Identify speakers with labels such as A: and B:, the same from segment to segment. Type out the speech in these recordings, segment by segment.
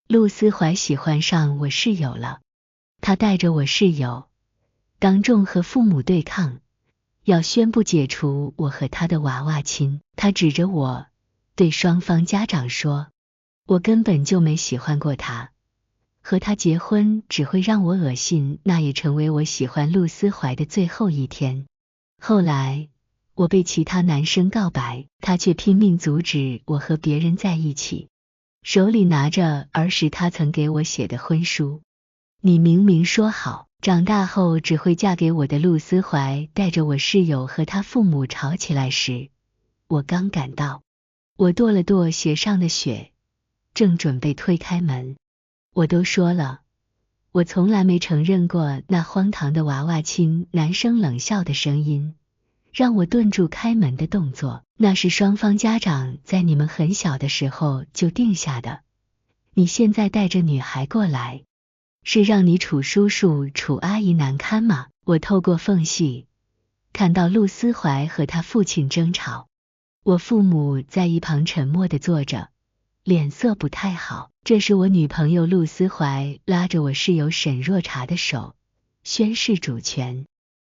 A: 陆思怀喜欢上我室友了，他带着我室友当众和父母对抗，要宣布解除我和他的娃娃亲。他指着我，对双方家长说，我根本就没喜欢过他，和他结婚只会让我恶心，那也成为我喜欢陆思怀的最后一天。后来，我被其他男生告白，他却拼命阻止我和别人在一起，手里拿着儿时他曾给我写的婚书。你明明说好，长大后只会嫁给我的陆思怀带着我室友和他父母吵起来时，我刚赶到，我跺了跺鞋上的雪，正准备推开门。我都说了，我从来没承认过那荒唐的娃娃亲。男生冷笑的声音让我顿住开门的动作，那是双方家长在你们很小的时候就定下的，你现在带着女孩过来，是让你楚叔叔楚阿姨难堪吗？我透过缝隙看到陆思怀和他父亲争吵，我父母在一旁沉默地坐着，脸色不太好。这时我女朋友陆思怀拉着我室友沈若茶的手，宣示主权。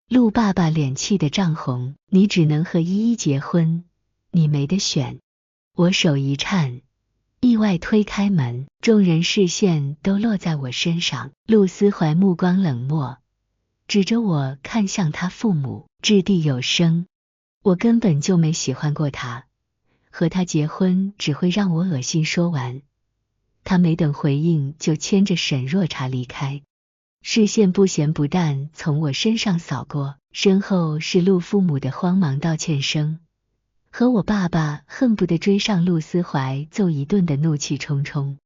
A: 陆爸爸脸气得涨红，你只能和依依结婚，你没得选。我手一颤，意外推开门，众人视线都落在我身上。陆思怀目光冷漠，指着我看向他父母，掷地有声，我根本就没喜欢过他，和他结婚只会让我恶心。说完，他没等回应就牵着沈若茶离开，视线不咸不淡从我身上扫过，身后是陆父母的慌忙道歉声，和我爸爸恨不得追上陆思怀揍一顿的怒气冲冲。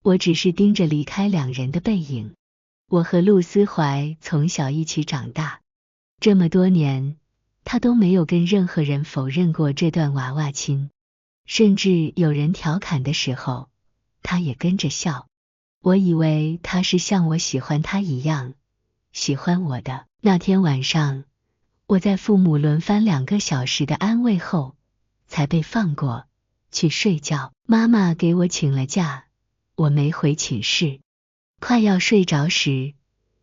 A: 我只是盯着离开两人的背影。我和陆思怀从小一起长大，这么多年，他都没有跟任何人否认过这段娃娃亲，甚至有人调侃的时候，他也跟着笑。我以为他是像我喜欢他一样喜欢我的。那天晚上，我在父母轮番2个小时的安慰后，才被放过去睡觉。妈妈给我请了假，我没回寝室。快要睡着时，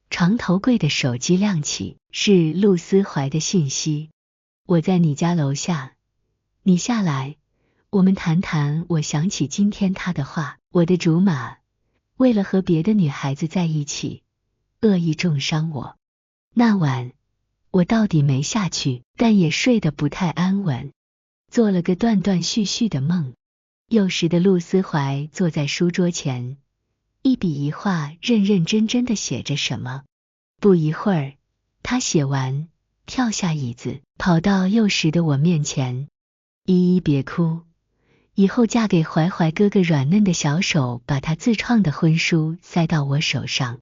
A: 床头柜的手机亮起，是陆思怀的信息。我在你家楼下，你下来，我们谈谈。我想起今天他的话，我的竹马为了和别的女孩子在一起，恶意重伤我。那晚，我到底没下去，但也睡得不太安稳，做了个断断续续的梦。幼时的陆思怀坐在书桌前，一笔一画认认真真地写着什么。不一会儿，他写完，跳下椅子，跑到幼时的我面前。依依别哭，以后嫁给怀怀哥哥。软嫩的小手把他自创的婚书塞到我手上，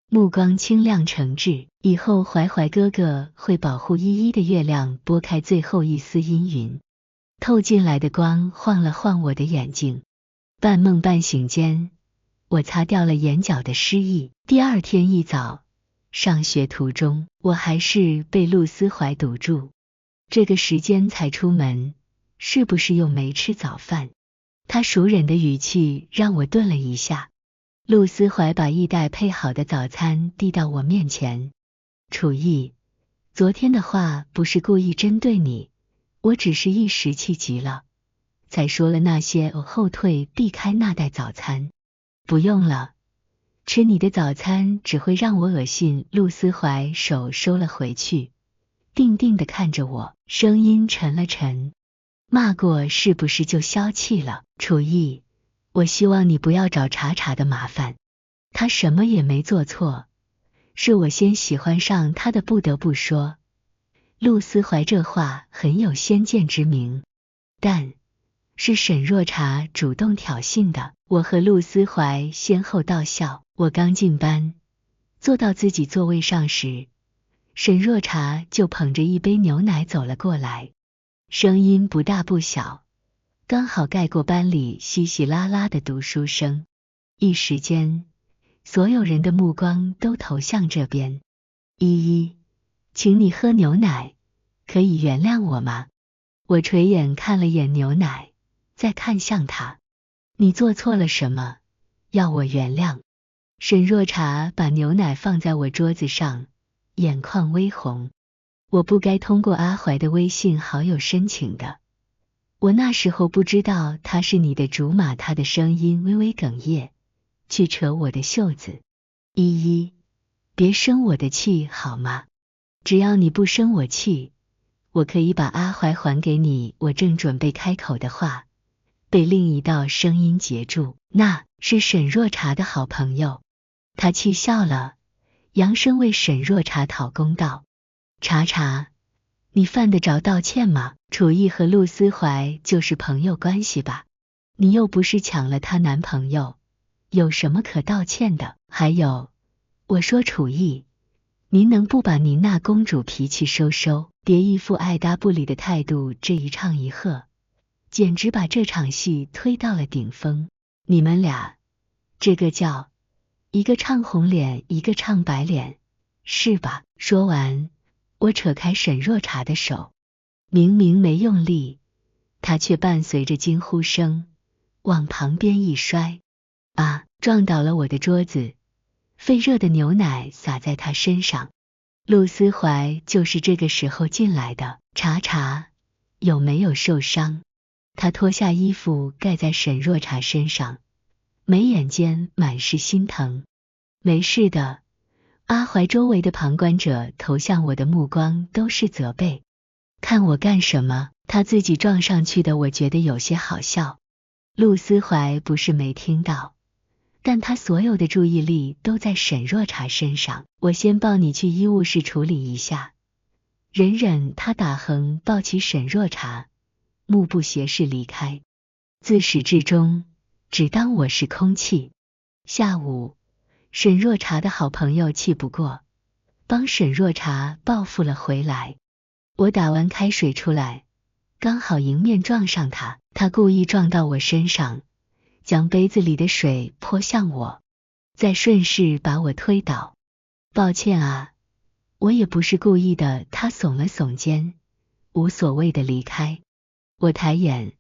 A: 目光清亮诚挚。以后怀怀哥哥会保护依依的。月亮拨开最后一丝阴云，透进来的光晃了晃我的眼睛。半梦半醒间，我擦掉了眼角的湿意。第二天一早，上学途中，我还是被陆思怀堵住。这个时间才出门，是不是又没吃早饭？他熟稔的语气让我顿了一下。陆思怀把一袋配好的早餐递到我面前。楚逸，昨天的话不是故意针对你，我只是一时气急了，才说了那些。我后退避开那袋早餐。不用了，吃你的早餐只会让我恶心。陆思怀手收了回去，定定地看着我，声音沉了沉。骂过是不是就消气了？楚逸，我希望你不要找茶茶的麻烦，他什么也没做错，是我先喜欢上他的。不得不说，陆思怀这话很有先见之明，但是沈若茶主动挑衅的。我和陆思怀先后道笑。我刚进班，坐到自己座位上时，沈若茶就捧着一杯牛奶走了过来，声音不大不小，刚好盖过班里稀稀拉拉的读书声。一时间，所有人的目光都投向这边。依依，请你喝牛奶，可以原谅我吗？我垂眼看了眼牛奶，再看向他。你做错了什么？要我原谅。沈若茶把牛奶放在我桌子上，眼眶微红。我不该通过阿怀的微信好友申请的。我那时候不知道他是你的竹马，他的声音微微哽咽，去扯我的袖子。依依，别生我的气好吗？只要你不生我气，我可以把阿怀还给你。我正准备开口的话，被另一道声音截住，那是沈若茶的好朋友。他气笑了，扬声为沈若茶讨公道。茶茶，你犯得着道歉吗？楚逸和陆思怀就是朋友关系吧？你又不是抢了她男朋友，有什么可道歉的？还有，我说楚逸，您能不把您那公主脾气收收，别一副爱答不理的态度，这一唱一和，简直把这场戏推到了顶峰。你们俩，这个叫一个唱红脸，一个唱白脸，是吧？说完，我扯开沈若茶的手，明明没用力，她却伴随着惊呼声往旁边一摔，啊！撞倒了我的桌子，沸热的牛奶洒在她身上。陆思怀就是这个时候进来的。茶茶，有没有受伤？他脱下衣服盖在沈若茶身上，眉眼间满是心疼。没事的。阿怀周围的旁观者投向我的目光都是责备。看我干什么？他自己撞上去的，我觉得有些好笑。陆思怀不是没听到，但他所有的注意力都在沈若茶身上。我先抱你去医务室处理一下。忍忍，他打横抱起沈若茶，目不斜视离开。自始至终，只当我是空气。下午，沈若茶的好朋友气不过，帮沈若茶报复了回来。我打完开水出来，刚好迎面撞上他，他故意撞到我身上，将杯子里的水泼向我，再顺势把我推倒。抱歉啊，我也不是故意的。他耸了耸肩，无所谓的离开。我抬眼，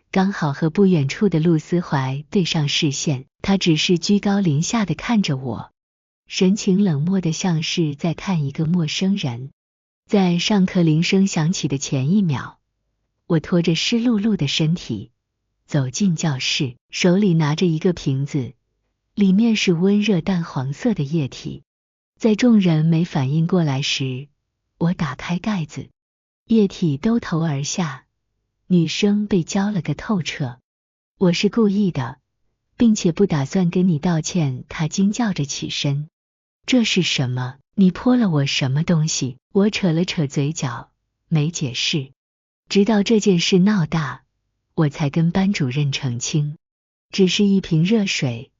A: 刚好和不远处的陆思怀对上视线，他只是居高临下的看着我，神情冷漠的像是在看一个陌生人。在上课铃声响起的前一秒，我拖着湿漉漉的身体走进教室，手里拿着一个瓶子，里面是温热淡黄色的液体。在众人没反应过来时，我打开盖子，液体兜头而下，女生被浇了个透彻。我是故意的，并且不打算跟你道歉。她惊叫着起身。这是什么？你泼了我什么东西？我扯了扯嘴角，没解释。直到这件事闹大，我才跟班主任澄清，只是一瓶热水，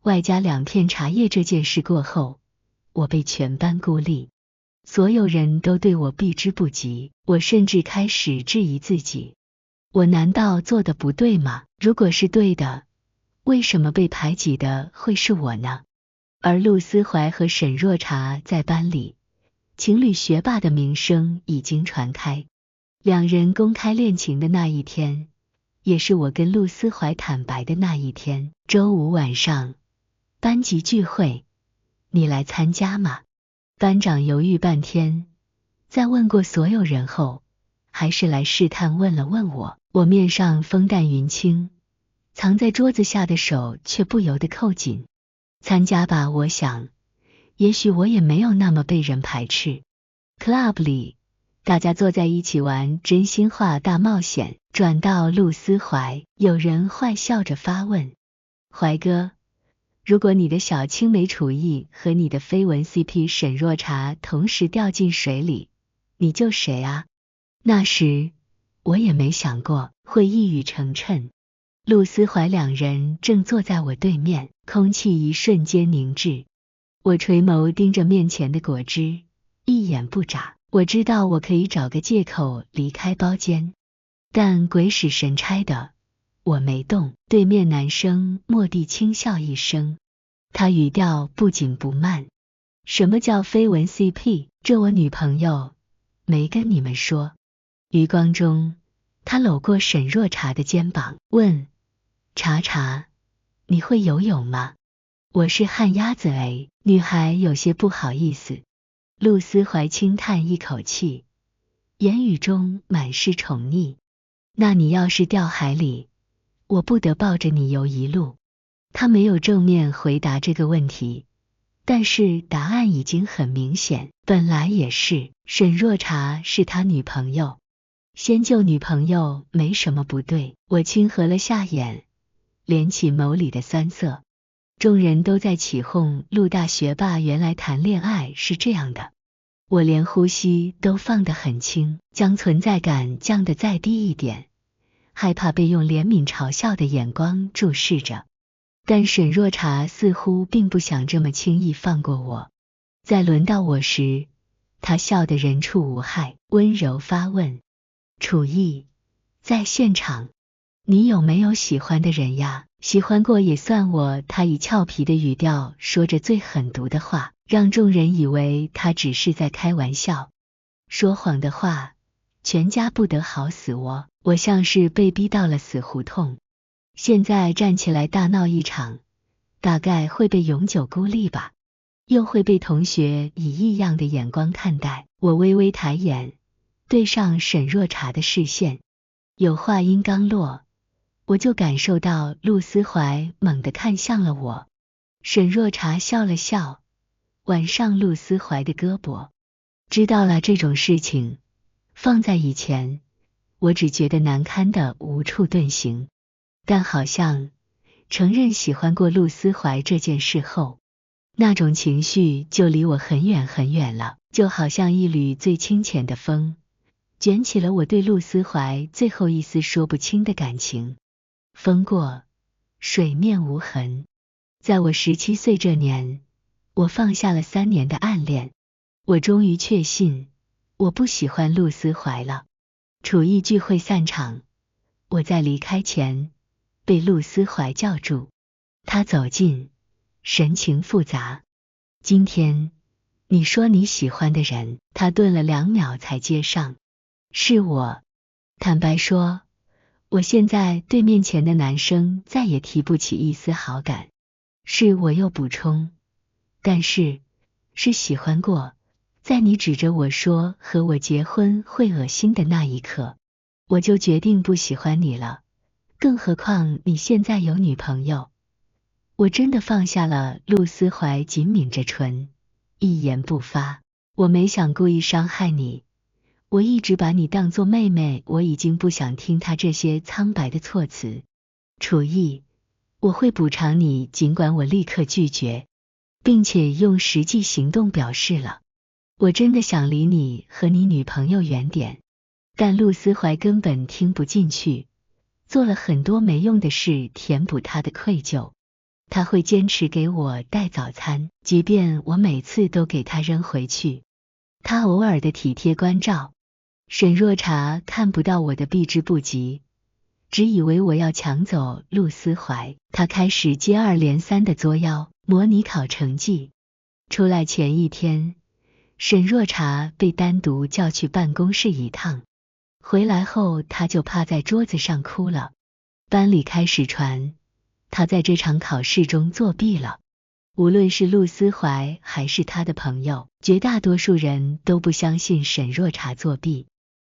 A: 外加2片茶叶。这件事过后，我被全班孤立，所有人都对我避之不及。我甚至开始质疑自己，我难道做的不对吗？如果是对的，为什么被排挤的会是我呢？而陆思怀和沈若茶在班里情侣学霸的名声已经传开。2人公开恋情的那一天，也是我跟陆思怀坦白的那一天。周5晚上，班级聚会，你来参加吗？班长犹豫半天，在问过所有人后，还是来试探问了问我。我面上风淡云轻，藏在桌子下的手却不由得扣紧。参加吧，我想，也许我也没有那么被人排斥。Club 里，大家坐在一起玩真心话大冒险。转到陆思怀，有人坏笑着发问：怀哥，如果你的小青梅楚逸和你的绯闻 CP 沈若茶同时掉进水里，你救谁啊？那时，我也没想过会一语成谶。陆思怀2人正坐在我对面，空气一瞬间凝滞。我垂眸盯着面前的果汁，一眼不眨。我知道我可以找个借口离开包间，但鬼使神差的，我没动。对面男生蓦地轻笑一声，他语调不紧不慢：什么叫绯闻 CP？ 这我女朋友没跟你们说。余光中，他搂过沈若茶的肩膀，问：茶茶，你会游泳吗？我是旱鸭子诶。女孩有些不好意思。陆思怀轻叹一口气，言语中满是宠溺。那你要是掉海里，我不得抱着你游一路。他没有正面回答这个问题，但是答案已经很明显。本来也是，沈若茶是他女朋友，先救女朋友没什么不对。我轻合了下眼，敛起眸里的酸涩。众人都在起哄陆大学霸原来谈恋爱是这样的，我连呼吸都放得很轻，将存在感降得再低一点，害怕被用怜悯嘲笑的眼光注视着。但沈若茶似乎并不想这么轻易放过我。在轮到我时，她笑得人畜无害，温柔发问：楚逸，在现场，你有没有喜欢的人呀？喜欢过也算我。他以俏皮的语调说着最狠毒的话，让众人以为他只是在开玩笑。说谎的话，全家不得好死窝。我像是被逼到了死胡同，现在站起来大闹一场，大概会被永久孤立吧，又会被同学以异样的眼光看待。我微微抬眼，对上沈若茶的视线，有话音刚落，我就感受到陆思怀猛地看向了我。沈若茶笑了笑，挽上陆思怀的胳膊。知道了，这种事情放在以前，我只觉得难堪的无处遁形，但好像承认喜欢过陆思怀这件事后，那种情绪就离我很远很远了，就好像一缕最清浅的风，卷起了我对陆思怀最后一丝说不清的感情。风过，水面无痕。在我17岁这年，我放下了3年的暗恋，我终于确信我不喜欢陆思怀了。楚逸聚会散场，我在离开前被陆思怀叫住，他走近，神情复杂。今天你说你喜欢的人，他顿了2秒才接上，是我。坦白说，我现在对面前的男生再也提不起一丝好感。是我又补充，但是喜欢过。在你指着我说和我结婚会恶心的那一刻，我就决定不喜欢你了，更何况你现在有女朋友。我真的放下了。陆思怀紧抿着唇，一言不发。我没想故意伤害你，我一直把你当作妹妹。我已经不想听他这些苍白的措辞。楚逸，我会补偿你，尽管我立刻拒绝，并且用实际行动表示了。我真的想离你和你女朋友远点。但陆思怀根本听不进去，做了很多没用的事填补他的愧疚。他会坚持给我带早餐，即便我每次都给他扔回去。他偶尔的体贴关照。沈若茶看不到我的避之不及，只以为我要抢走陆思怀。他开始接二连三的作妖。模拟考成绩出来前一天，沈若茶被单独叫去办公室一趟，回来后他就趴在桌子上哭了。班里开始传他在这场考试中作弊了。无论是陆思怀还是他的朋友，绝大多数人都不相信沈若茶作弊，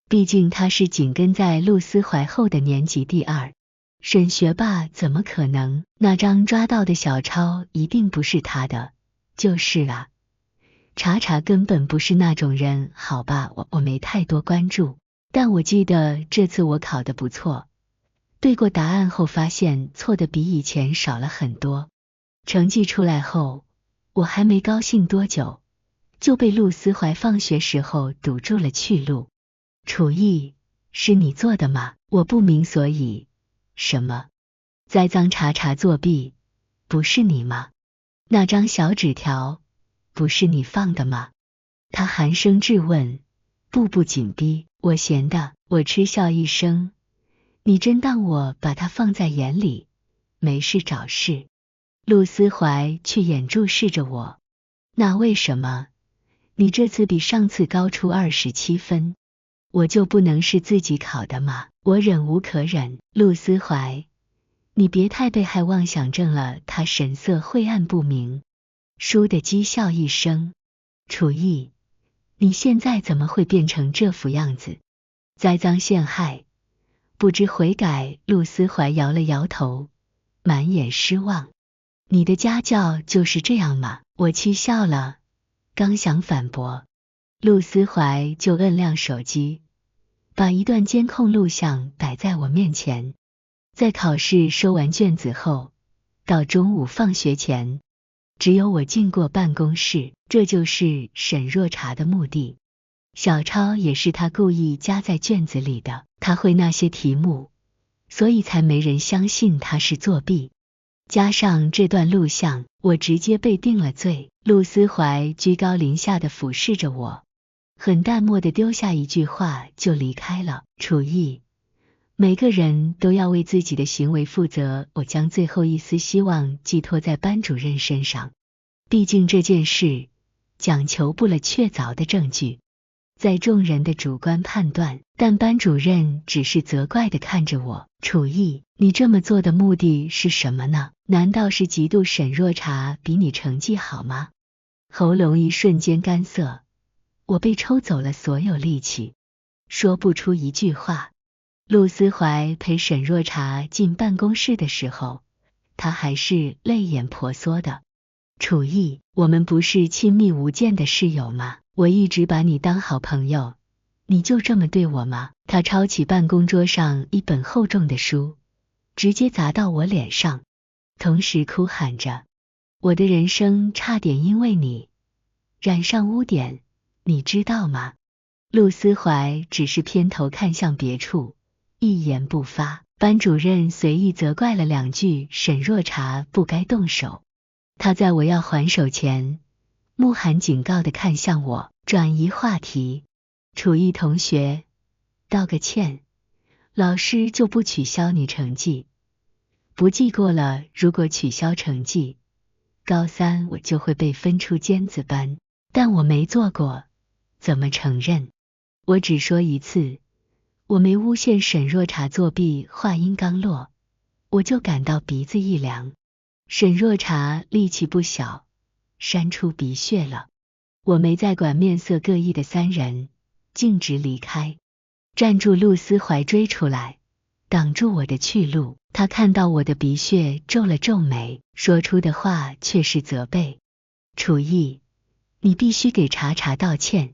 A: 毕竟他是紧跟在陆思怀后的年级第2。沈学霸怎么可能？那张抓到的小抄一定不是他的。就是啊，茶茶根本不是那种人。好吧，我没太多关注，但我记得这次我考得不错，对过答案后发现错的比以前少了很多。成绩出来后，我还没高兴多久，就被陆思怀放学时候堵住了去路。楚逸，是你做的吗？我不明所以。什么？栽赃茶茶作弊，不是你吗？那张小纸条，不是你放的吗？他寒声质问，步步紧逼。我闲的。我嗤笑一声，你真当我把它放在眼里？没事找事。陆思怀却眼注视着我。那为什么？你这次比上次高出27分，我就不能是自己考的吗？我忍无可忍。陆思怀，你别太被害妄想症了。他神色晦暗不明，倏地讥笑一声。楚逸，你现在怎么会变成这副样子？栽赃陷害，不知悔改。陆思怀摇了摇头，满眼失望。你的家教就是这样吗？我气笑了，刚想反驳，陆思怀就摁亮手机，把一段监控录像摆在我面前。在考试收完卷子后，到中午放学前，只有我进过办公室，这就是沈若茶的目的。小抄也是他故意加在卷子里的，他会那些题目，所以才没人相信他是作弊。加上这段录像，我直接被定了罪。陆思怀居高临下地俯视着我，很淡漠地丢下一句话就离开了。楚逸，每个人都要为自己的行为负责，我将最后一丝希望寄托在班主任身上，毕竟这件事讲求不了确凿的证据，在众人的主观判断，但班主任只是责怪地看着我。楚逸，你这么做的目的是什么呢？难道是嫉妒沈若茶比你成绩好吗？喉咙一瞬间干涩，我被抽走了所有力气，说不出一句话。陆思怀陪沈若茶进办公室的时候，他还是泪眼婆娑的。楚逸，我们不是亲密无间的室友吗？我一直把你当好朋友，你就这么对我吗？他抄起办公桌上一本厚重的书，直接砸到我脸上，同时哭喊着，我的人生差点因为你染上污点，你知道吗？陆思怀只是偏头看向别处，一言不发。班主任随意责怪了两句沈若茶不该动手，他在我要还手前，慕寒警告地看向我，转移话题。楚逸同学，道个歉，老师就不取消你成绩，不记过了，如果取消成绩，高三我就会被分出尖子班，但我没做过，怎么承认？我只说一次，我没诬陷沈若茶作弊。话音刚落，我就感到鼻子一凉。沈若茶力气不小，扇出鼻血了。我没再管面色各异的三人，径直离开。站住！陆思怀追出来，挡住我的去路。他看到我的鼻血，皱了皱眉，说出的话却是责备。楚逸，你必须给茶茶道歉，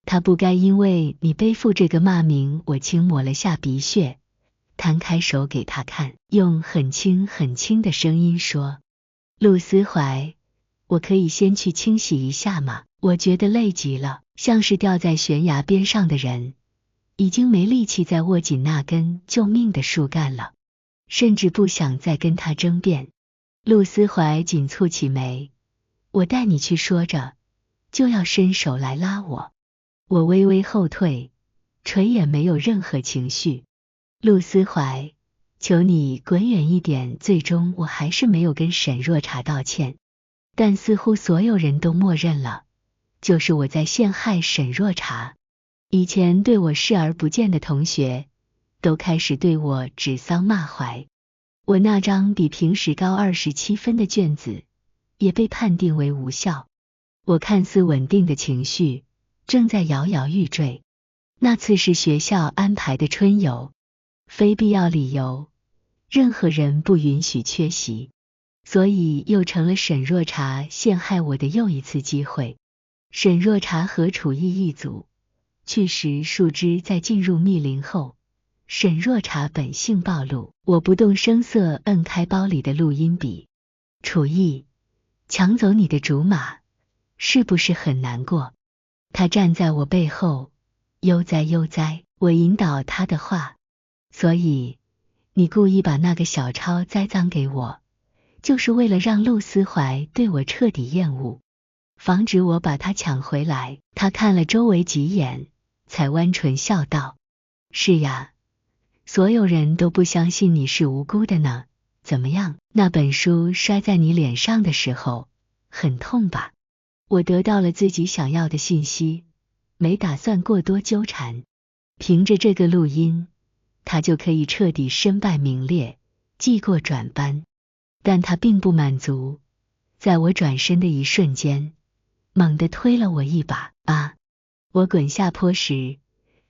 A: 他不该因为你背负这个骂名。我轻抹了下鼻血，摊开手给他看，用很轻很轻的声音说，陆思怀，我可以先去清洗一下吗？我觉得累极了，像是掉在悬崖边上的人，已经没力气再握紧那根救命的树干了，甚至不想再跟他争辩。陆思怀紧蹙起眉，我带你去说着，就要伸手来拉我。我微微后退，垂眼没有任何情绪。陆思怀，求你滚远一点。最终我还是没有跟沈若茶道歉，但似乎所有人都默认了，就是我在陷害沈若茶。以前对我视而不见的同学，都开始对我指桑骂槐。我那张比平时高27分的卷子，也被判定为无效。我看似稳定的情绪，正在摇摇欲坠。那次是学校安排的春游，非必要理由，任何人不允许缺席，所以又成了沈若茶陷害我的又一次机会。沈若茶和楚逸一组，去时树枝在进入密林后，沈若茶本性暴露，我不动声色摁开包里的录音笔。楚逸，抢走你的竹马，是不是很难过？他站在我背后，悠哉悠哉。我引导他的话，所以你故意把那个小抄栽赃给我，就是为了让陆思怀对我彻底厌恶，防止我把他抢回来。他看了周围几眼，才弯唇笑道，是呀，所有人都不相信你是无辜的呢。怎么样，那本书摔在你脸上的时候，很痛吧？我得到了自己想要的信息，没打算过多纠缠。凭着这个录音，他就可以彻底身败名裂，记过转班。但他并不满足，在我转身的一瞬间，猛地推了我一把。啊！我滚下坡时，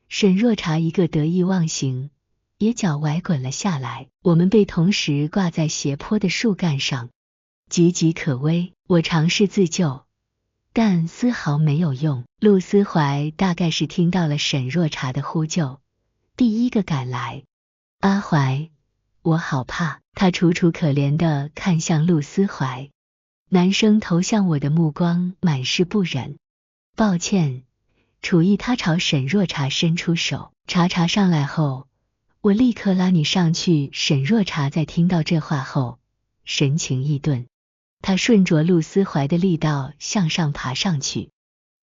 A: 沈若茶一个得意忘形，也脚崴滚了下来。我们被同时挂在斜坡的树干上，岌岌可危。我尝试自救，但丝毫没有用。陆思怀大概是听到了沈若茶的呼救，第一个赶来。阿怀，我好怕。他楚楚可怜地看向陆思怀，男生投向我的目光满是不忍。抱歉。楚意他朝沈若茶伸出手。茶茶上来后，我立刻拉你上去。沈若茶在听到这话后，神情一顿，他顺着陆思怀的力道向上爬上去。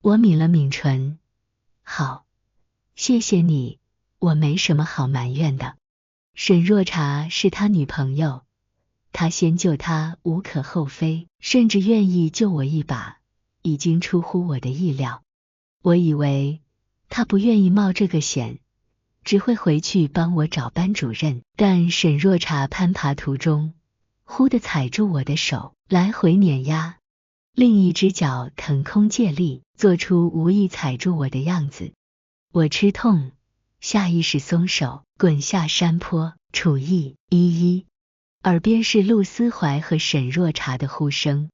A: 我抿了抿唇，好，谢谢你，我没什么好埋怨的。沈若茶是他女朋友，他先救她无可厚非，甚至愿意救我一把，已经出乎我的意料。我以为他不愿意冒这个险，只会回去帮我找班主任，但沈若茶攀爬途中忽地踩住我的手，来回碾压，另一只脚腾空借力，做出无意踩住我的样子。我吃痛，下意识松手，滚下山坡。楚意，耳边是陆思怀和沈若茶的呼声。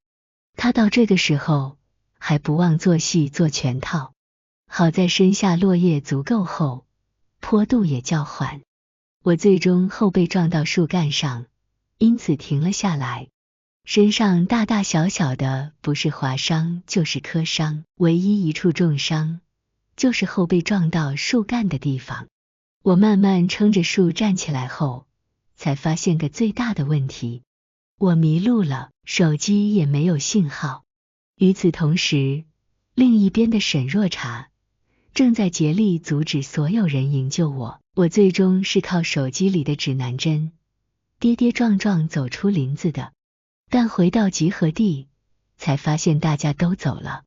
A: 他到这个时候还不忘做戏做全套。好在身下落叶足够厚，坡度也较缓，我最终后背撞到树干上，因此停了下来。身上大大小小的不是划伤就是磕伤，唯一一处重伤就是后背撞到树干的地方。我慢慢撑着树站起来后，才发现个最大的问题，我迷路了，手机也没有信号。与此同时，另一边的沈若茶正在竭力阻止所有人营救我。我最终是靠手机里的指南针跌跌撞撞走出林子的，但回到集合地才发现大家都走了。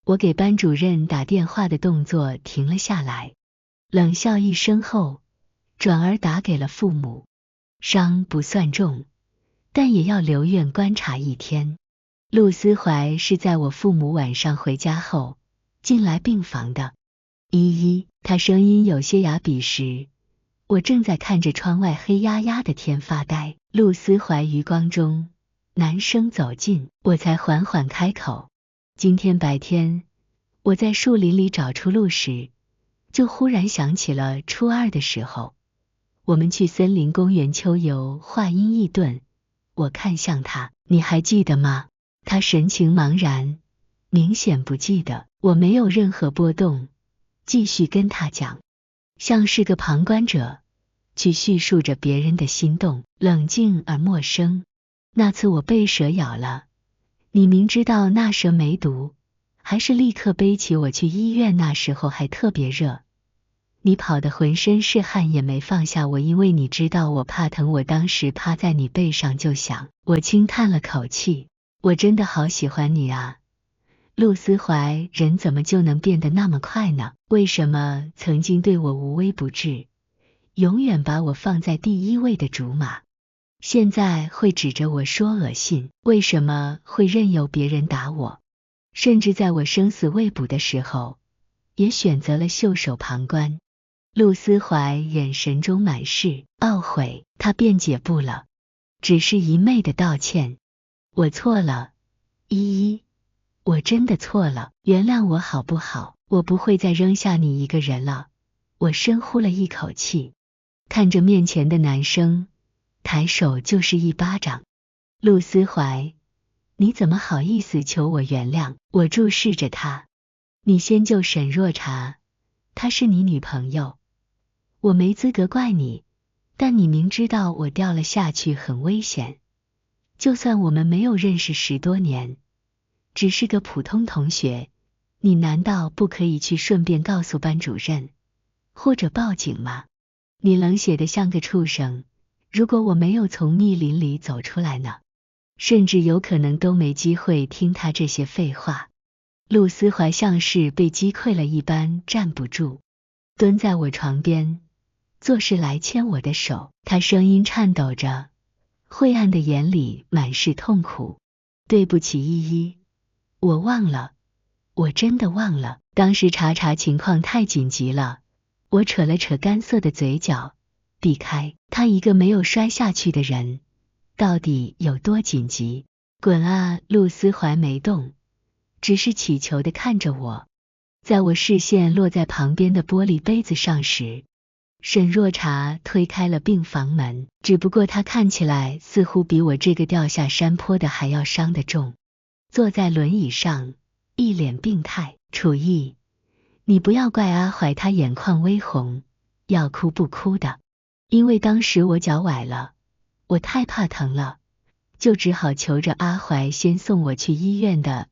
A: 我给班主任打电话的动作停了下来，冷笑一声后，转而打给了父母。伤不算重，但也要留院观察1天。陆思怀是在我父母晚上回家后进来病房的。他声音有些哑笔时，我正在看着窗外黑压压的天发呆。陆思怀余光中，男生走近，我才缓缓开口。今天白天，我在树林里找出路时，就忽然想起了初2的时候，我们去森林公园秋游。话音一顿，我看向他，你还记得吗？他神情茫然，明显不记得。我没有任何波动，继续跟他讲，像是个旁观者，去叙述着别人的心动，冷静而陌生。那次我被蛇咬了，你明知道那蛇没毒，还是立刻背起我去医院。那时候还特别热，你跑得浑身是汗也没放下我，因为你知道我怕疼。我当时趴在你背上就想，我轻叹了口气，我真的好喜欢你啊。陆思怀，人怎么就能变得那么快呢？为什么曾经对我无微不至，永远把我放在第一位的竹马，现在会指着我说恶心？为什么会任由别人打我？甚至在我生死未卜的时候，也选择了袖手旁观。陆思怀眼神中满是懊悔，他辩解不了，只是一昧的道歉。我错了，我真的错了，原谅我好不好？我不会再扔下你一个人了。我深呼了一口气，看着面前的男生，抬手就是一巴掌。陆思怀，你怎么好意思求我原谅？我注视着他，你先救沈若茶，她是你女朋友，我没资格怪你，但你明知道我掉了下去很危险，就算我们没有认识10多年，只是个普通同学，你难道不可以去顺便告诉班主任，或者报警吗？你冷血得像个畜生，如果我没有从密林里走出来呢？甚至有可能都没机会听他这些废话。陆思怀像是被击溃了一般站不住，蹲在我床边，作势来牵我的手。他声音颤抖着，晦暗的眼里满是痛苦。对不起依依，我忘了，我真的忘了。当时查查情况太紧急了，我扯了扯干涩的嘴角，避开他一个没有摔下去的人，到底有多紧急？滚啊！陆思怀没动，只是乞求地看着我。在我视线落在旁边的玻璃杯子上时，沈若茶推开了病房门，只不过他看起来似乎比我这个掉下山坡的还要伤得重，坐在轮椅上，一脸病态。楚逸，你不要怪阿怀，他眼眶微红，要哭不哭的。因为当时我脚崴了，我太怕疼了，就只好求着阿怀先送我去医院的。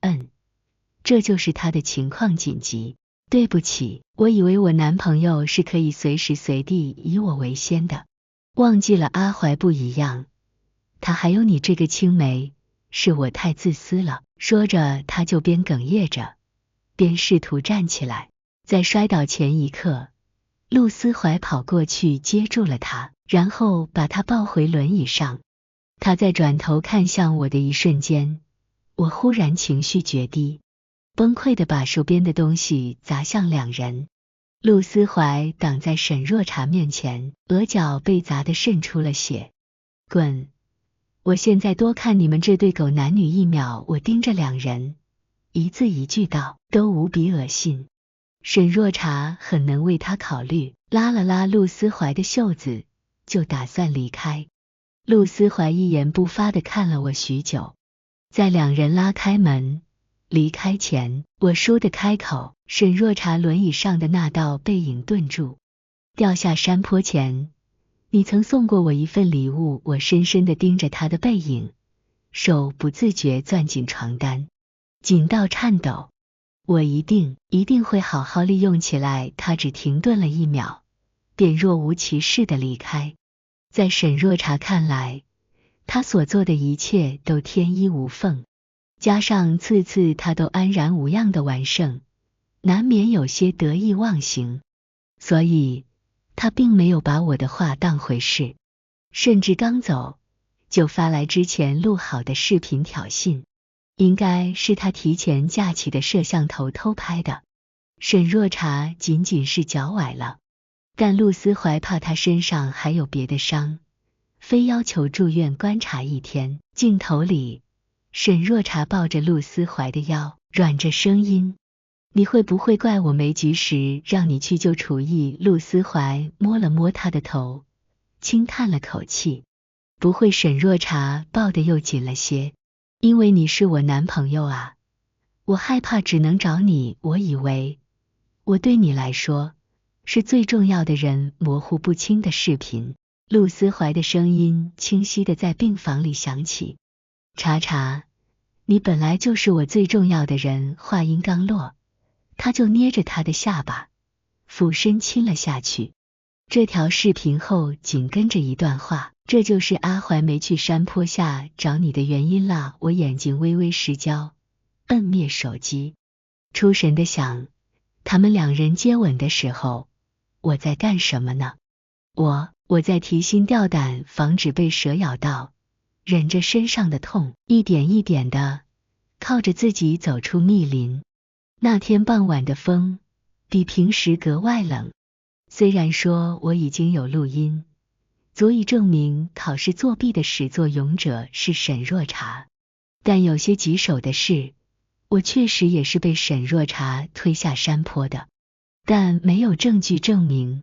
A: 这就是他的情况紧急。对不起，我以为我男朋友是可以随时随地以我为先的，忘记了阿怀不一样，他还有你这个青梅，是我太自私了。说着他就边哽咽着，边试图站起来。在摔倒前一刻，陆思怀跑过去接住了他，然后把他抱回轮椅上。他在转头看向我的一瞬间，我忽然情绪决堤，崩溃地把手边的东西砸向两人。陆思怀挡在沈若茶面前，额角被砸得渗出了血。滚！我现在多看你们这对狗男女一秒。我盯着两人，一字一句道，都无比恶心。沈若茶很能为他考虑，拉了拉陆思怀的袖子，就打算离开。陆思怀一言不发地看了我许久，在两人拉开门离开前，我倏地开口。沈若茶轮椅上的那道背影顿住。掉下山坡前，你曾送过我一份礼物。我深深地盯着他的背影，手不自觉攥紧床单，紧到颤抖。我一定会好好利用起来。他只停顿了一秒，便若无其事地离开。在沈若茶看来，他所做的一切都天衣无缝，加上次次他都安然无恙的完胜，难免有些得意忘形，所以他并没有把我的话当回事，甚至刚走就发来之前录好的视频挑衅，应该是他提前架起的摄像头偷拍的。沈若茶仅仅是脚崴了，但陆思怀怕他身上还有别的伤，非要求住院观察1天。镜头里，沈若茶抱着陆思怀的腰，软着声音，你会不会怪我没及时让你去救楚逸？陆思怀摸了摸他的头，轻叹了口气，不会。沈若茶抱得又紧了些，因为你是我男朋友啊，我害怕只能找你。我以为我对你来说是最重要的人。模糊不清的视频，陆思怀的声音清晰地在病房里响起，茶茶，你本来就是我最重要的人。话音刚落，他就捏着他的下巴，俯身亲了下去。这条视频后紧跟着一段话，这就是阿怀没去山坡下找你的原因啦。我眼睛微微失焦，摁灭手机，出神地想，他们两人接吻的时候，我在干什么呢？我在提心吊胆，防止被蛇咬到，忍着身上的痛，一点一点的靠着自己走出密林。那天傍晚的风比平时格外冷，虽然说我已经有录音，足以证明考试作弊的始作俑者是沈若茶，但有些棘手的是，我确实也是被沈若茶推下山坡的，但没有证据证明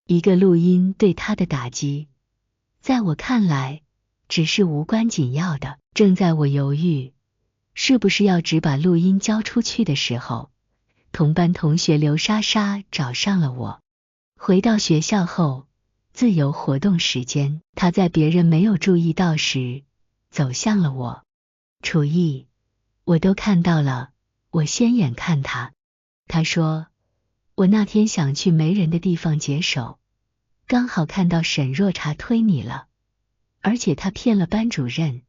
A: 一个录音对他的打击，在我看来只是无关紧要的。正在我犹豫是不是要只把录音交出去的时候，同班同学刘莎莎找上了我。回到学校后，自由活动时间，她在别人没有注意到时走向了我。楚逸，我都看到了。我先眼看他。他说，我那天想去没人的地方解手，刚好看到沈若茶推你了，而且他骗了班主任，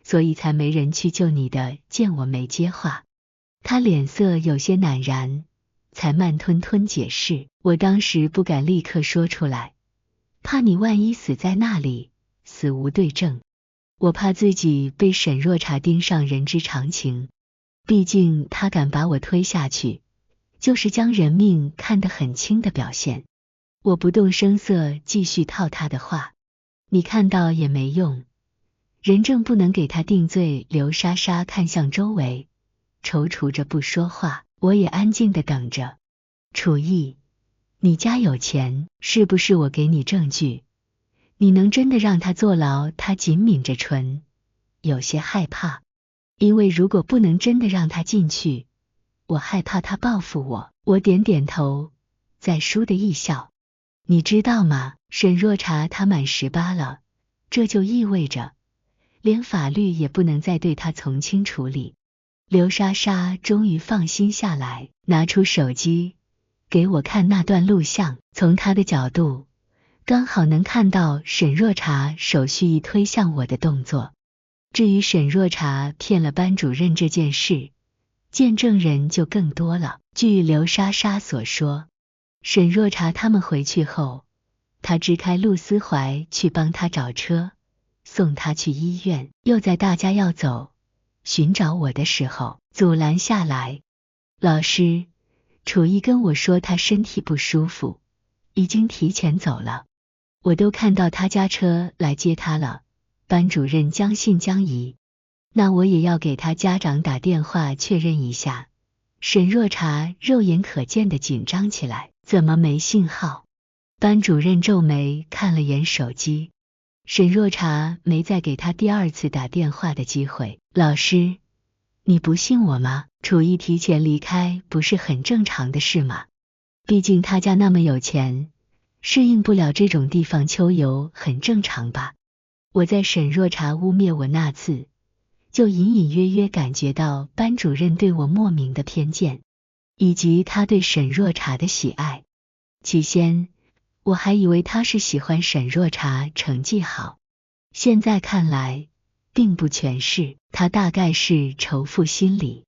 A: 所以才没人去救你的。见我没接话，他脸色有些赧然，才慢吞吞解释。我当时不敢立刻说出来，怕你万一死在那里，死无对证。我怕自己被沈若茶盯上，人之常情。毕竟他敢把我推下去，就是将人命看得很轻的表现。我不动声色继续套他的话，你看到也没用，人证不能给他定罪。刘莎莎看向周围，踌躇着不说话，我也安静地等着。楚逸，你家有钱，是不是我给你证据，你能真的让他坐牢？他紧抿着唇，有些害怕，因为如果不能真的让他进去，我害怕他报复我。我点点头，再倏地一笑。你知道吗？沈若茶他满18了，这就意味着连法律也不能再对他从轻处理。刘莎莎终于放心下来，拿出手机给我看那段录像，从他的角度刚好能看到沈若茶手续一推向我的动作。至于沈若茶骗了班主任这件事，见证人就更多了。据刘莎莎所说，沈若茶他们回去后，他支开陆思怀去帮他找车，送他去医院，又在大家要走寻找我的时候阻拦下来。老师，楚逸跟我说他身体不舒服，已经提前走了，我都看到他家车来接他了。班主任将信将疑，那我也要给他家长打电话确认一下。沈若茶肉眼可见的紧张起来，怎么没信号？班主任皱眉看了眼手机，沈若茶没再给他第2次打电话的机会。老师，你不信我吗？楚逸提前离开不是很正常的事吗？毕竟他家那么有钱，适应不了这种地方秋游很正常吧。我在沈若茶污蔑我那次，就隐隐约约感觉到班主任对我莫名的偏见，以及他对沈若茶的喜爱。起先我还以为他是喜欢沈若茶成绩好，现在看来并不全是，他大概是仇富心理。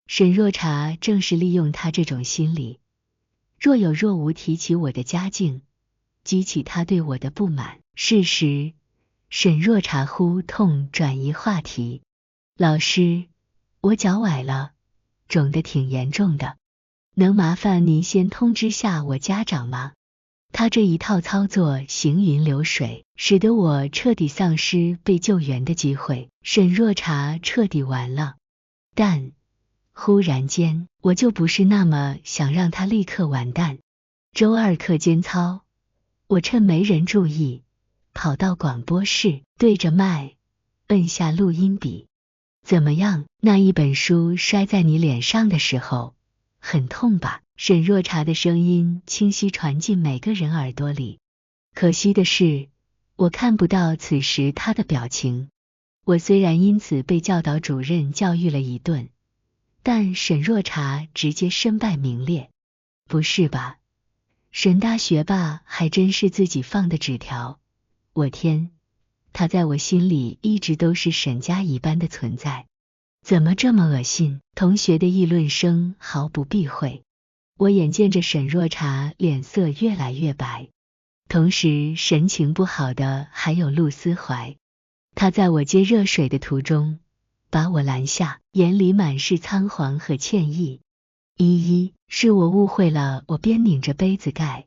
A: 沈若茶正是利用他这种心理，若有若无提起我的家境，激起他对我的不满。事实，沈若茶忽痛转移话题。老师，我脚崴了，肿得挺严重的，能麻烦您先通知下我家长吗？他这一套操作行云流水，使得我彻底丧失被救援的机会。沈若茶彻底完了，但忽然间我就不是那么想让他立刻完蛋。周2课间操，我趁没人注意跑到广播室，对着麦摁下录音笔。怎么样？那一本书摔在你脸上的时候，很痛吧？沈若茶的声音清晰传进每个人耳朵里。可惜的是，我看不到此时他的表情。我虽然因此被教导主任教育了一顿，但沈若茶直接身败名裂。不是吧？沈大学霸还真是自己放的纸条。我天，他在我心里一直都是沈家一般的存在，怎么这么恶心？同学的议论声毫不避讳。我眼见着沈若茶脸色越来越白，同时神情不好的还有陆思怀。他在我接热水的途中把我拦下，眼里满是仓皇和歉意。是我误会了。我边拧着杯子盖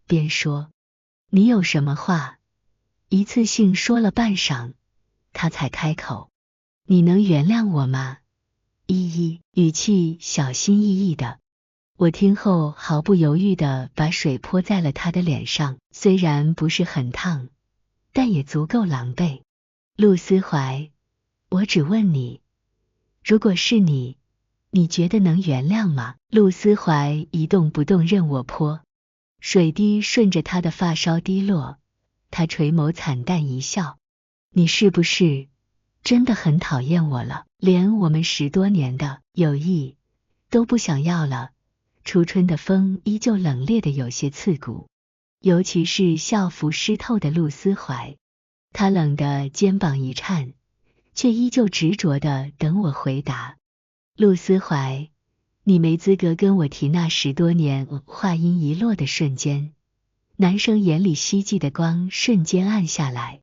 A: 边说，你有什么话一次性说了半晌，他才开口，你能原谅我吗？语气小心翼翼的。我听后毫不犹豫地把水泼在了他的脸上，虽然不是很烫，但也足够狼狈。陆思怀，我只问你，如果是你，你觉得能原谅吗？陆思怀一动不动任我泼，水滴顺着他的发梢滴落，他垂眸惨淡一笑，你是不是真的很讨厌我了？连我们10多年的友谊都不想要了？初春的风依旧冷冽的有些刺骨，尤其是校服湿透的陆思怀，他冷得肩膀一颤，却依旧执着地等我回答。陆思怀，你没资格跟我提那10多年。话音一落的瞬间，男生眼里希冀的光瞬间暗下来，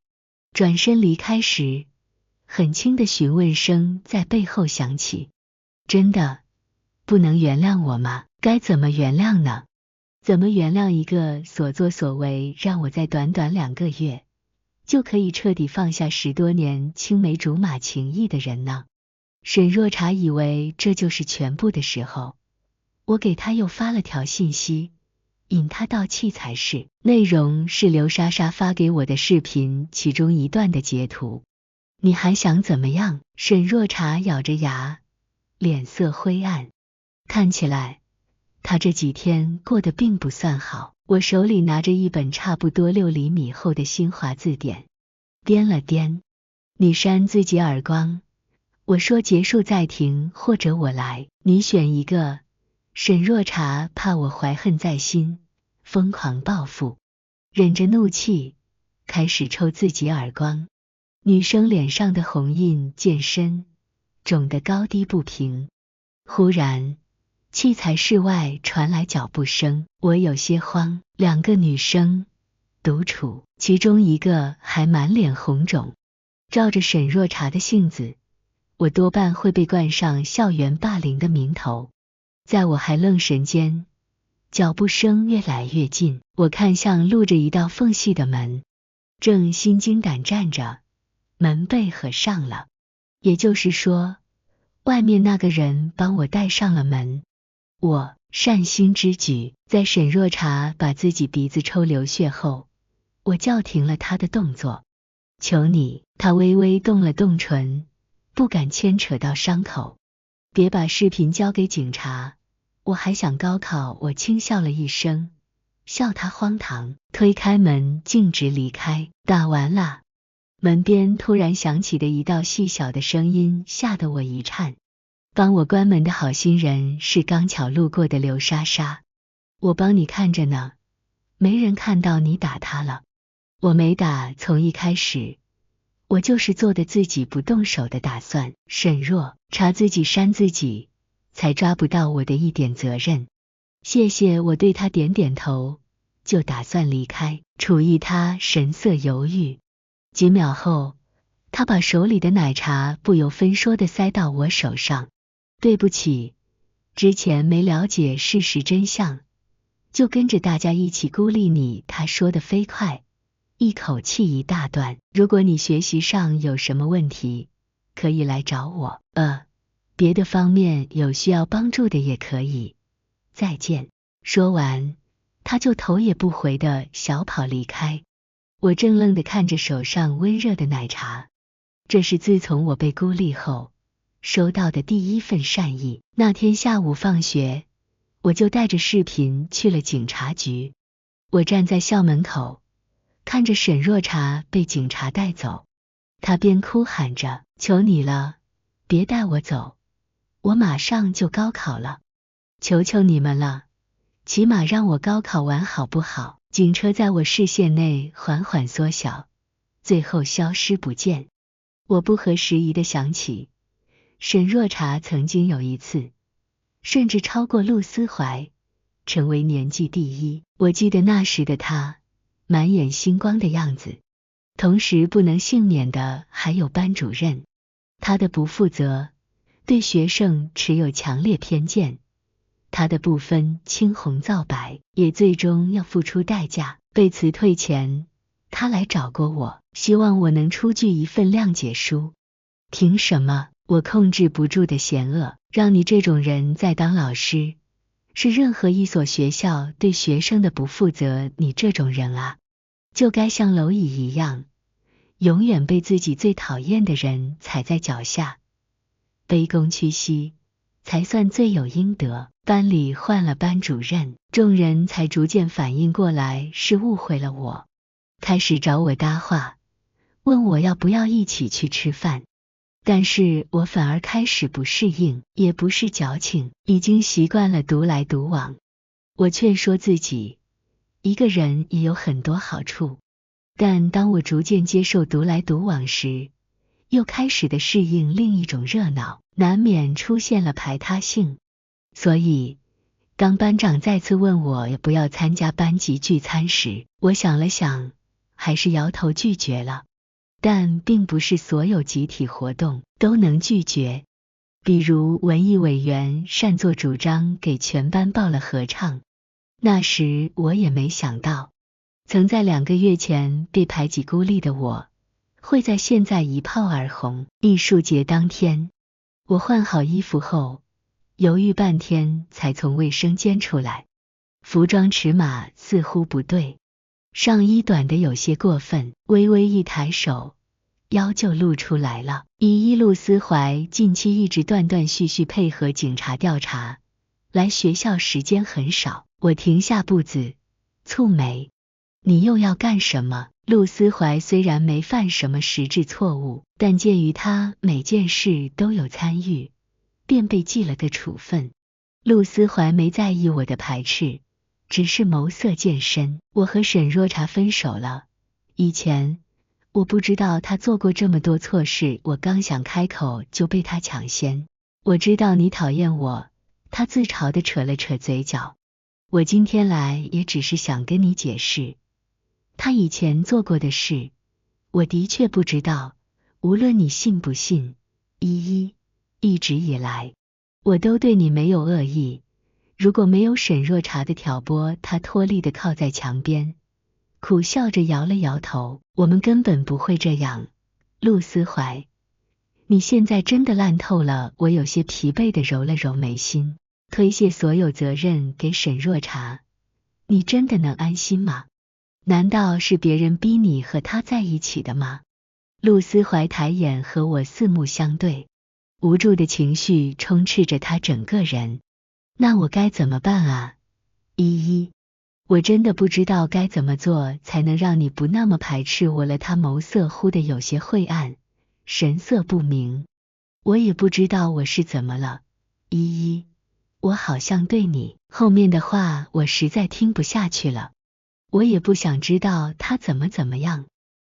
A: 转身离开时，很轻的询问声在背后响起。真的不能原谅我吗？该怎么原谅呢？怎么原谅一个所作所为让我在短短2个月就可以彻底放下10多年青梅竹马情谊的人呢？沈若茶以为这就是全部的时候，我给他又发了条信息，引他到器材室，内容是刘莎莎发给我的视频其中一段的截图。你还想怎么样？沈若茶咬着牙，脸色灰暗，看起来他这几天过得并不算好。我手里拿着一本差不多6厘米厚的新华字典，掂了掂。你扇自己耳光，我说结束再停，或者我来，你选一个。沈若茶怕我怀恨在心，疯狂报复，忍着怒气开始抽自己耳光。女生脸上的红印渐深，肿得高低不平。忽然器材室外传来脚步声，我有些慌。2个女生独处，其中一个还满脸红肿。照着沈若茶的性子，我多半会被冠上校园霸凌的名头。在我还愣神间，脚步声越来越近，我看向露着一道缝隙的门，正心惊胆战着，门被合上了。也就是说，外面那个人帮我带上了门。我善心之举，在沈若茶把自己鼻子抽流血后，我叫停了他的动作。求你，他微微动了动唇，不敢牵扯到伤口。别把视频交给警察，我还想高考。我轻笑了一声，笑他荒唐，推开门径直离开。打完了。门边突然响起的一道细小的声音吓得我一颤。帮我关门的好心人是刚巧路过的刘莎莎。我帮你看着呢，没人看到你打他了。我没打，从一开始我就是做的自己不动手的打算。沈若茶自己扇自己，才抓不到我的一点责任。谢谢，我对他点点头，就打算离开。楚意他神色犹豫，几秒后，他把手里的奶茶不由分说地塞到我手上。对不起，之前没了解事实真相，就跟着大家一起孤立你。他说得飞快，一口气一大段。如果你学习上有什么问题，可以来找我，别的方面有需要帮助的也可以。再见。说完，他就头也不回的小跑离开。我怔愣地看着手上温热的奶茶，这是自从我被孤立后收到的第一份善意。那天下午放学，我就带着视频去了警察局。我站在校门口，看着沈若茶被警察带走，他边哭喊着，求你了，别带我走，我马上就高考了，求求你们了，起码让我高考完好不好？警车在我视线内缓缓缩小，最后消失不见。我不合时宜地想起沈若茶曾经有一次甚至超过陆思怀，成为年纪第一。我记得那时的他满眼星光的样子，同时不能幸免的还有班主任。他的不负责，对学生持有强烈偏见，他的不分青红皂白，也最终要付出代价。被辞退前，他来找过我，希望我能出具一份谅解书。凭什么？我控制不住的嫌恶，让你这种人再当老师，是任何一所学校对学生的不负责。你这种人啊，就该像蝼蚁一样，永远被自己最讨厌的人踩在脚下，卑躬屈膝，才算罪有应得。班里换了班主任，众人才逐渐反应过来是误会了我，开始找我搭话，问我要不要一起去吃饭。但是我反而开始不适应，也不是矫情，已经习惯了独来独往。我劝说自己，一个人也有很多好处，但当我逐渐接受独来独往时，又开始的适应另一种热闹，难免出现了排他性。所以当班长再次问我要不要参加班级聚餐时，我想了想，还是摇头拒绝了。但并不是所有集体活动都能拒绝。比如文艺委员擅作主张给全班报了合唱，那时我也没想到，曾在2个月前被排挤孤立的我，会在现在一炮而红。艺术节当天，我换好衣服后，犹豫半天才从卫生间出来。服装尺码似乎不对，上衣短的有些过分，微微一抬手，腰就露出来了。陆思怀近期一直断断续续配合警察调查，来学校时间很少。我停下步子，蹙眉，你又要干什么？陆思怀虽然没犯什么实质错误，但鉴于他每件事都有参与，便被记了个处分。陆思怀没在意我的排斥，只是眸色渐深。我和沈若茶分手了，以前我不知道他做过这么多错事，我刚想开口就被他抢先。我知道你讨厌我，他自嘲地扯了扯嘴角。我今天来也只是想跟你解释，他以前做过的事，我的确不知道，无论你信不信，一直以来，我都对你没有恶意。如果没有沈若茶的挑拨，他脱力地靠在墙边，苦笑着摇了摇头。我们根本不会这样，陆思怀，你现在真的烂透了。我有些疲惫地揉了揉眉心，推卸所有责任给沈若茶。你真的能安心吗？难道是别人逼你和他在一起的吗？陆思怀抬眼和我四目相对，无助的情绪充斥着他整个人。那我该怎么办啊？我真的不知道该怎么做才能让你不那么排斥我了。他眸色忽的有些晦暗，神色不明。我也不知道我是怎么了，我好像对你……后面的话我实在听不下去了，我也不想知道他怎么样。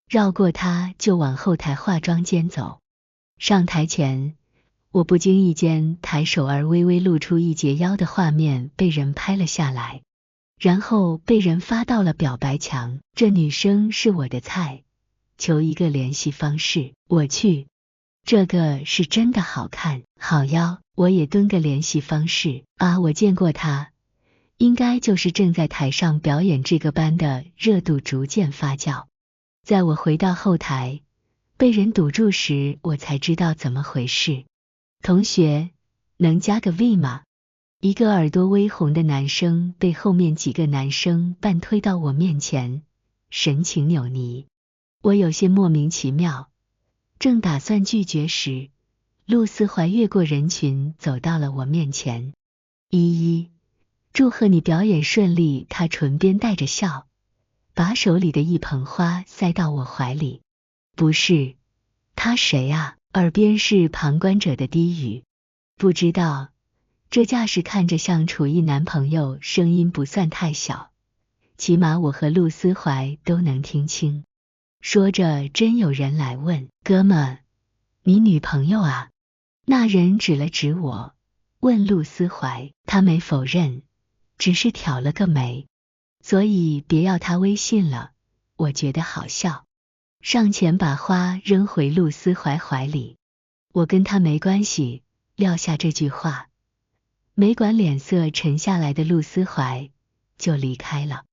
A: 绕过他就往后台化妆间走。上台前，我不经意间抬手而微微露出一截腰的画面被人拍了下来，然后被人发到了表白墙。这女生是我的菜，求一个联系方式。我去，这个是真的好看，好腰。我也蹲个联系方式啊，我见过她，应该就是正在台上表演这个班的。热度逐渐发酵。在我回到后台，被人堵住时，我才知道怎么回事。同学，能加个 V 吗？一个耳朵微红的男生被后面几个男生半推到我面前，神情扭捏。我有些莫名其妙，正打算拒绝时，陆思怀越过人群走到了我面前。祝贺你表演顺利。他唇边带着笑，把手里的一捧花塞到我怀里。不是，他谁啊？耳边是旁观者的低语。不知道。这架势看着像处一男朋友，声音不算太小，起码我和陆思怀都能听清。说着，真有人来问：哥们，你女朋友啊？那人指了指我，问陆思怀，他没否认，只是挑了个眉。所以别要他微信了。我觉得好笑，上前把花扔回陆思怀怀里。我跟他没关系，撂下这句话，没管脸色沉下来的陆思怀，就离开了。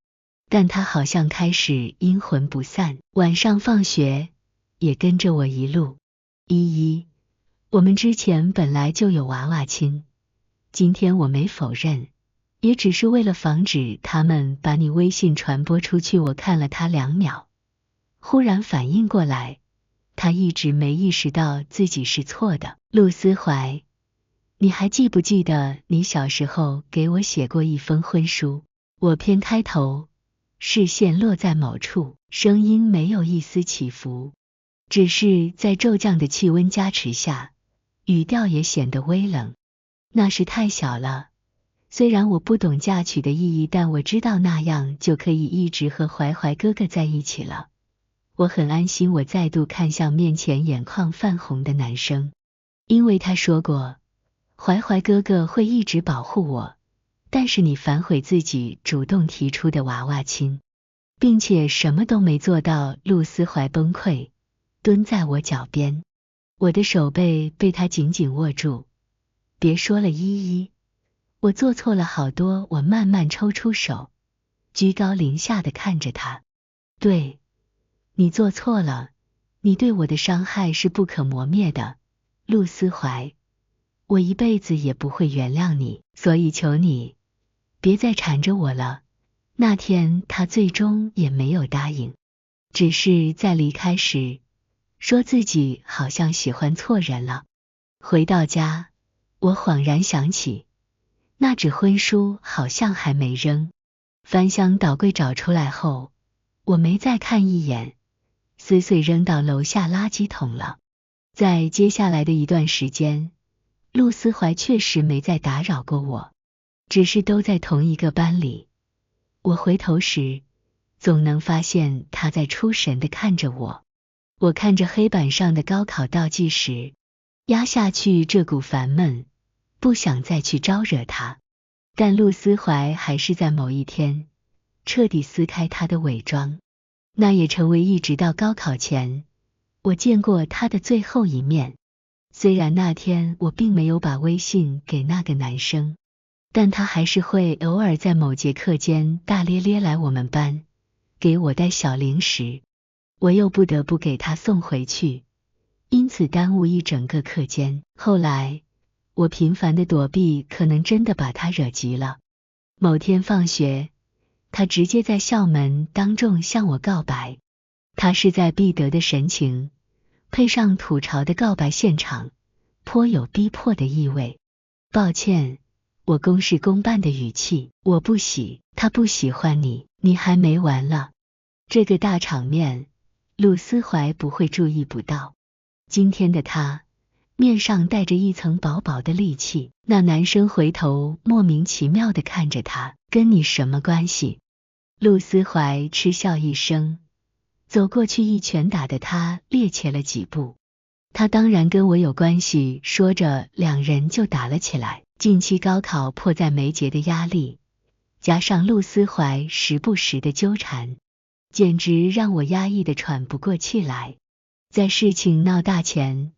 A: 但他好像开始阴魂不散，晚上放学也跟着我一路。我们之前本来就有娃娃亲，今天我没否认，也只是为了防止他们把你微信传播出去。我看了他2秒，忽然反应过来，他一直没意识到自己是错的。陆思怀，你还记不记得你小时候给我写过一封婚书？我偏开头，视线落在某处，声音没有一丝起伏，只是在骤降的气温加持下，语调也显得微冷。那时太小了，虽然我不懂嫁娶的意义，但我知道那样就可以一直和怀怀哥哥在一起了。我很安心。我再度看向面前眼眶泛红的男生，因为他说过，怀怀哥哥会一直保护我，但是你反悔自己主动提出的娃娃亲，并且什么都没做到。陆思怀崩溃，蹲在我脚边，我的手背被他紧紧握住。别说了，依依，我做错了好多。我慢慢抽出手，居高临下地看着他。对，你做错了，你对我的伤害是不可磨灭的，陆思怀，我一辈子也不会原谅你，所以求你，别再缠着我了。那天他最终也没有答应，只是在离开时，说自己好像喜欢错人了。回到家，我恍然想起，那纸婚书好像还没扔。翻箱倒柜找出来后，我没再看一眼，撕碎扔到楼下垃圾桶了。在接下来的一段时间，陆思怀确实没再打扰过我，只是都在同一个班里。我回头时，总能发现他在出神地看着我。我看着黑板上的高考倒计时，压下去这股烦闷，不想再去招惹他。但陆思怀还是在某一天，彻底撕开他的伪装。那也成为一直到高考前，我见过他的最后一面。虽然那天我并没有把微信给那个男生，但他还是会偶尔在某节课间大咧咧来我们班，给我带小零食，我又不得不给他送回去，因此耽误一整个课间。后来，我频繁的躲避可能真的把他惹急了。某天放学，他直接在校门当众向我告白，他势在必得的神情，配上吐槽的告白现场，颇有逼迫的意味。抱歉，我公事公办的语气，他不喜欢你，你还没完了。这个大场面，陆思怀不会注意不到。今天的他，面上带着一层薄薄的戾气。那男生回头莫名其妙地看着他，跟你什么关系？陆思怀嗤笑一声，走过去一拳打得他趔趄了几步。他当然跟我有关系，说着两人就打了起来。近期高考迫在眉睫的压力，加上陆思怀时不时的纠缠，简直让我压抑得喘不过气来。在事情闹大前，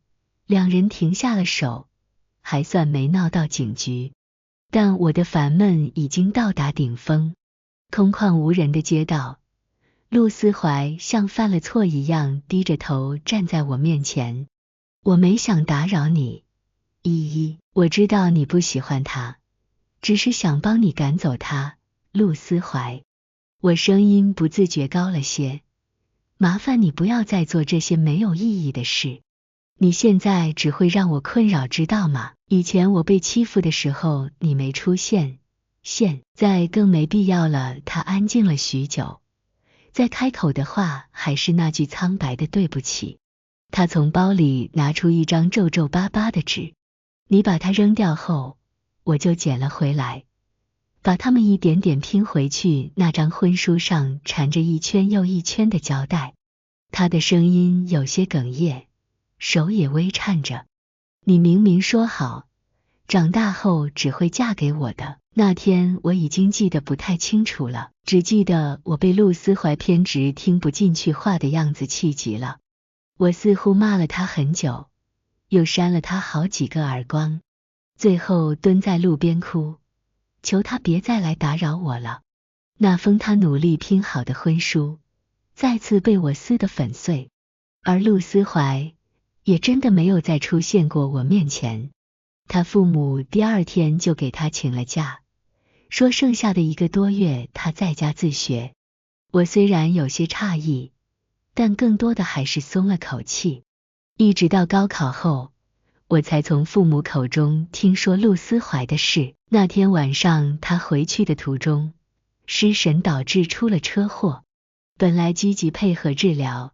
A: 两人停下了手，还算没闹到警局。但我的烦闷已经到达顶峰。空旷无人的街道，陆思怀像犯了错一样低着头站在我面前。我没想打扰你，依依，我知道你不喜欢他，只是想帮你赶走他。陆思怀，我声音不自觉高了些，麻烦你不要再做这些没有意义的事，你现在只会让我困扰，知道吗？以前我被欺负的时候你没出现，现在更没必要了。他安静了许久，再开口的话还是那句苍白的对不起。他从包里拿出一张皱皱巴巴的纸，你把它扔掉后，我就捡了回来，把它们一点点拼回去。那张婚书上缠着一圈又一圈的胶带。他的声音有些哽咽，手也微颤着。你明明说好，长大后只会嫁给我的。那天我已经记得不太清楚了，只记得我被陆思怀偏执听不进去话的样子气急了。我似乎骂了他很久，又扇了他好几个耳光，最后蹲在路边哭，求他别再来打扰我了。那封他努力拼好的婚书，再次被我撕得粉碎，而陆思怀也真的没有再出现过我面前。他父母第二天就给他请了假，说剩下的1个多月他在家自学。我虽然有些诧异，但更多的还是松了口气。一直到高考后，我才从父母口中听说陆思怀的事。那天晚上他回去的途中，失神导致出了车祸。本来积极配合治疗，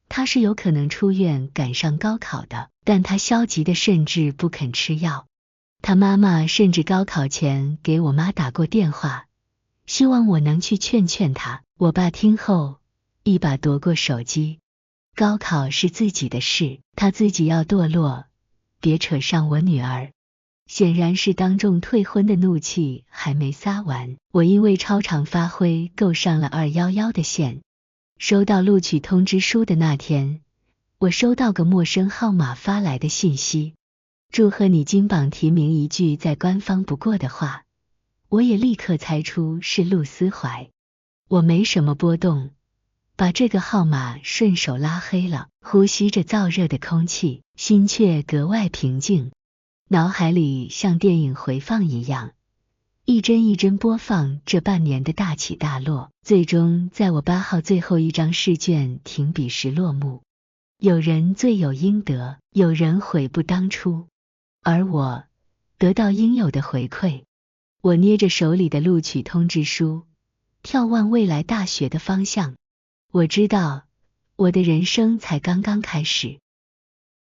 A: 他是有可能出院赶上高考的，但他消极的甚至不肯吃药。他妈妈甚至高考前给我妈打过电话，希望我能去劝劝他。我爸听后一把夺过手机，高考是自己的事，他自己要堕落，别扯上我女儿。显然是当众退婚的怒气还没撒完，我因为超常发挥够上了211的线。收到录取通知书的那天，我收到个陌生号码发来的信息，祝贺你金榜题名，一句再官方不过的话，我也立刻猜出是陆思怀。我没什么波动，把这个号码顺手拉黑了，呼吸着燥热的空气，心却格外平静，脑海里像电影回放一样，一帧一帧播放这半年的大起大落，最终在我8号最后一张试卷停笔时落幕。有人罪有应得，有人悔不当初，而我得到应有的回馈。我捏着手里的录取通知书，眺望未来大学的方向。我知道，我的人生才刚刚开始。